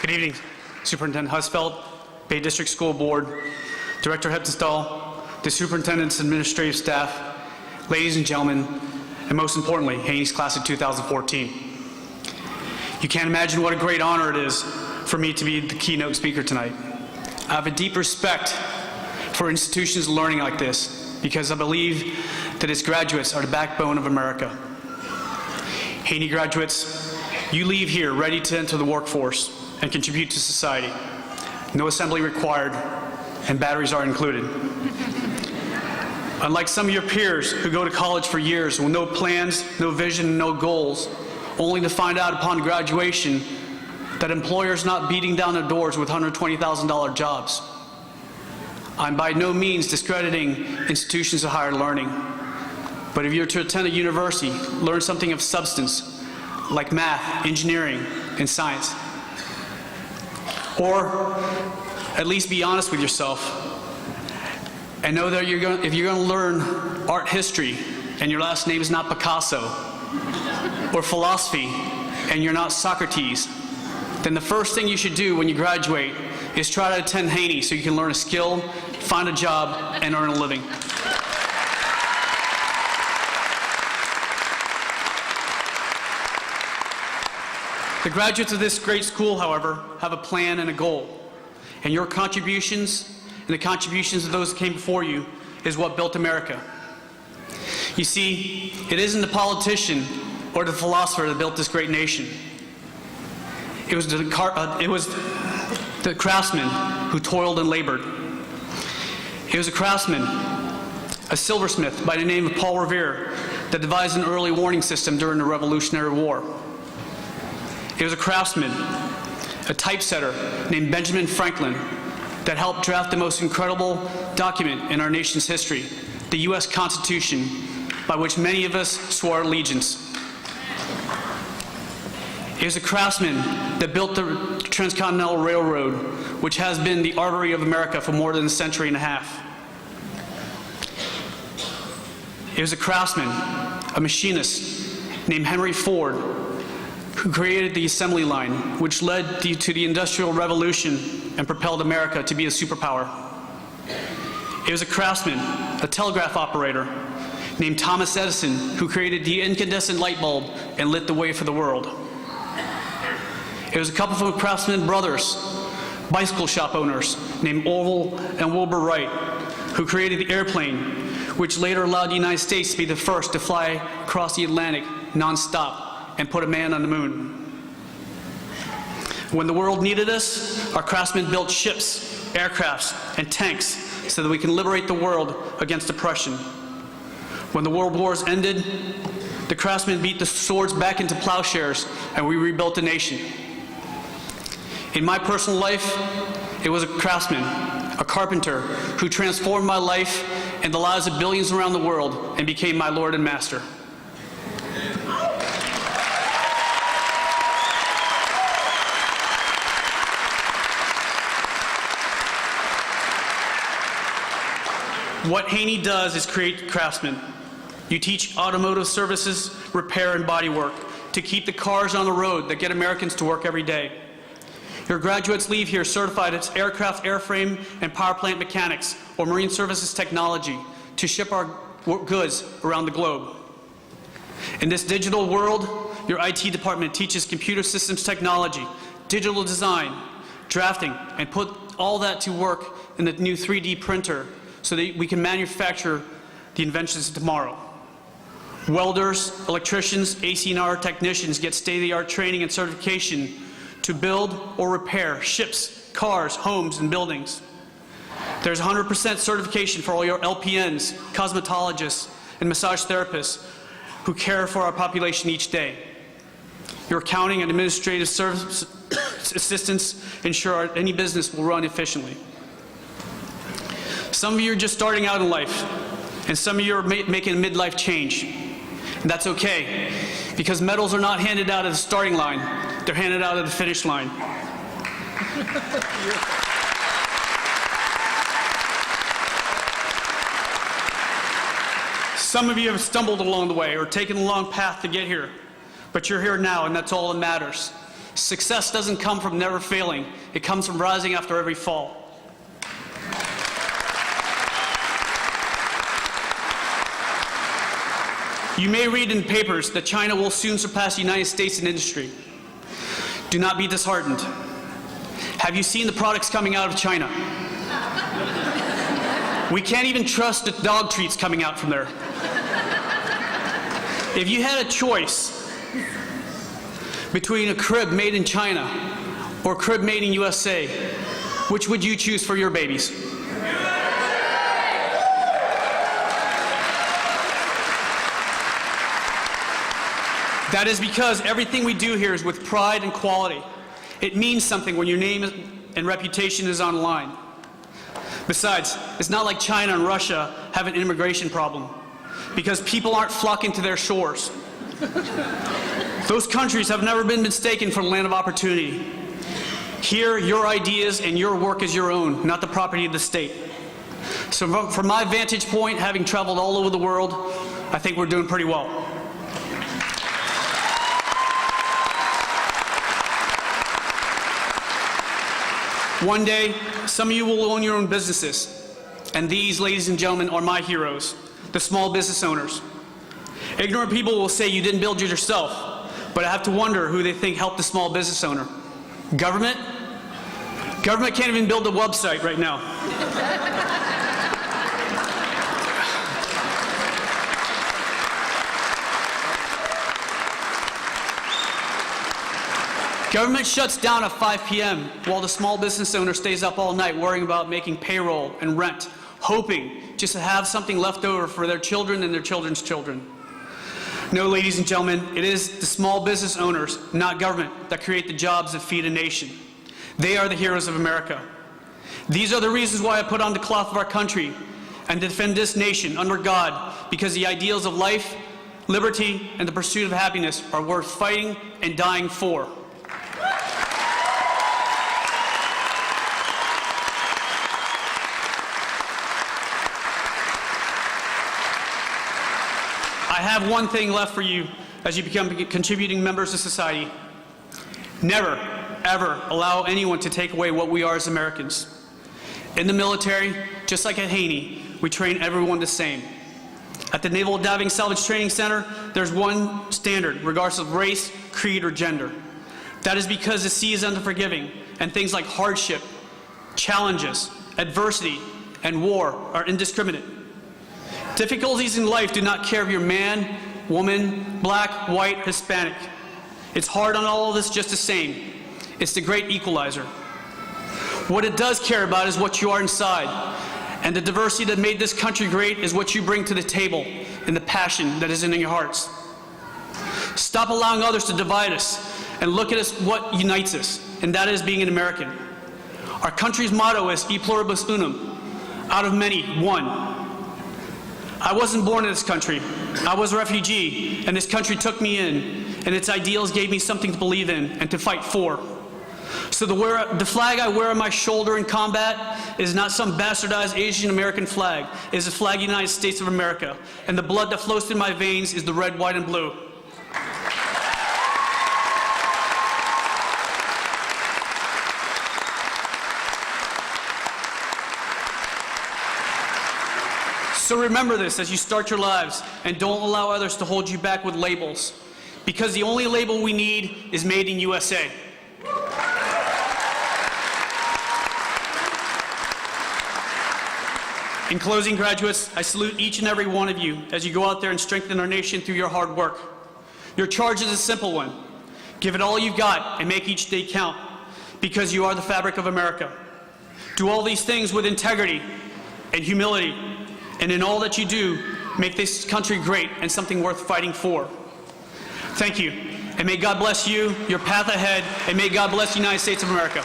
Good evening, Superintendent Husfeld, Bay District School Board, Director Heptenstall, the Superintendent's administrative staff, ladies and gentlemen, and most importantly, Haney's class of 2014. You can't imagine what a great honor it is for me to be the keynote speaker tonight. I have a deep respect for institutions learning like this because I believe that its graduates are the backbone of America. Haney graduates, you leave here ready to enter the workforce and contribute to society. No assembly required, and batteries are included. Unlike some of your peers who go to college for years with no plans, no vision, no goals, only to find out upon graduation that employers not beating down their doors with $120,000 jobs. I'm by no means discrediting institutions of higher learning, but if you're to attend a university, learn something of substance, like math, engineering, and science. Or at least be honest with yourself and know that if you're going to learn art history and your last name is not Picasso, or philosophy and you're not Socrates, then the first thing you should do when you graduate is try to attend Haney so you can learn a skill, find a job, and earn a living. The graduates of this great school, however, have a plan and a goal. And your contributions and the contributions of those that came before you is what built America. You see, it isn't the politician or the philosopher that built this great nation. It was the craftsman who toiled and labored. It was a craftsman, a silversmith by the name of Paul Revere, that devised an early warning system during the Revolutionary War. It was a craftsman, a typesetter named Benjamin Franklin, that helped draft the most incredible document in our nation's history, the U.S. Constitution, by which many of us swore allegiance. It was a craftsman that built the Transcontinental Railroad, which has been the artery of America for more than a century and a half. It was a craftsman, a machinist named Henry Ford, who created the assembly line, which led to the Industrial Revolution and propelled America to be a superpower. It was a craftsman, a telegraph operator, named Thomas Edison, who created the incandescent light bulb and lit the way for the world. It was a couple of craftsmen brothers, bicycle shop owners, named Orville and Wilbur Wright, who created the airplane, which later allowed the United States to be the first to fly across the Atlantic non-stop and put a man on the moon. When the world needed us, our craftsmen built ships, aircrafts, and tanks so that we can liberate the world against oppression. When the world wars ended, the craftsmen beat the swords back into plowshares and we rebuilt the nation. In my personal life, it was a craftsman, a carpenter, who transformed my life and the lives of billions around the world and became my Lord and Master. What Haney does is create craftsmen. You teach automotive services, repair, and bodywork to keep the cars on the road that get Americans to work every day. Your graduates leave here certified as aircraft, airframe, and power plant mechanics or marine services technology to ship our goods around the globe. In this digital world, your IT department teaches computer systems technology, digital design, drafting, and put all that to work in the new 3D printer so that we can manufacture the inventions of tomorrow. Welders, electricians, AC&R technicians get state-of-the-art training and certification to build or repair ships, cars, homes, and buildings. There's 100% certification for all your LPNs, cosmetologists, and massage therapists who care for our population each day. Your accounting and administrative service assistants ensure any business will run efficiently. Some of you are just starting out in life, and some of you are making a midlife change. And that's okay, because medals are not handed out at the starting line, they're handed out at the finish line. Some of you have stumbled along the way or taken a long path to get here, but you're here now, and that's all that matters. Success doesn't come from never failing. It comes from rising after every fall. You may read in papers that China will soon surpass the United States in industry. Do not be disheartened. Have you seen the products coming out of China? We can't even trust the dog treats coming out from there. If you had a choice between a crib made in China or a crib made in USA, which would you choose for your babies? That is because everything we do here is with pride and quality. It means something when your name and reputation is on the line. Besides, it's not like China and Russia have an immigration problem, because people aren't flocking to their shores. Those countries have never been mistaken for the land of opportunity. Here, your ideas and your work is your own, not the property of the state. So from my vantage point, having traveled all over the world, I think we're doing pretty well. One day, some of you will own your own businesses, and these, ladies and gentlemen, are my heroes, the small business owners. Ignorant people will say you didn't build it yourself, but I have to wonder who they think helped the small business owner. Government? Government can't even build a website right now. Government shuts down at 5 p.m. while the small business owner stays up all night worrying about making payroll and rent, hoping just to have something left over for their children and their children's children. No, ladies and gentlemen, it is the small business owners, not government, that create the jobs that feed a nation. They are the heroes of America. These are the reasons why I put on the cloth of our country and defend this nation under God, because the ideals of life, liberty, and the pursuit of happiness are worth fighting and dying for. I have one thing left for you as you become contributing members of society. Never, ever allow anyone to take away what we are as Americans. In the military, just like at Haney, we train everyone the same. At the Naval Diving Salvage Training Center, there's one standard, regardless of race, creed, or gender. That is because the sea is unforgiving, and things like hardship, challenges, adversity, and war are indiscriminate. Difficulties in life do not care if you're man, woman, black, white, Hispanic. It's hard on all of us just the same. It's the great equalizer. What it does care about is what you are inside, and the diversity that made this country great is what you bring to the table and the passion that is in your hearts. Stop allowing others to divide us and look at us what unites us, and that is being an American. Our country's motto is E pluribus unum, out of many, one. I wasn't born in this country. I was a refugee, and this country took me in, and its ideals gave me something to believe in and to fight for. So the flag I wear on my shoulder in combat is not some bastardized Asian American flag. It is the flag of the United States of America, and the blood that flows through my veins is the red, white, and blue. So remember this as you start your lives, and don't allow others to hold you back with labels, because the only label we need is made in USA. In closing, graduates, I salute each and every one of you as you go out there and strengthen our nation through your hard work. Your charge is a simple one. Give it all you've got and make each day count, because you are the fabric of America. Do all these things with integrity and humility, and in all that you do, make this country great and something worth fighting for. Thank you, and may God bless you, your path ahead, and may God bless the United States of America.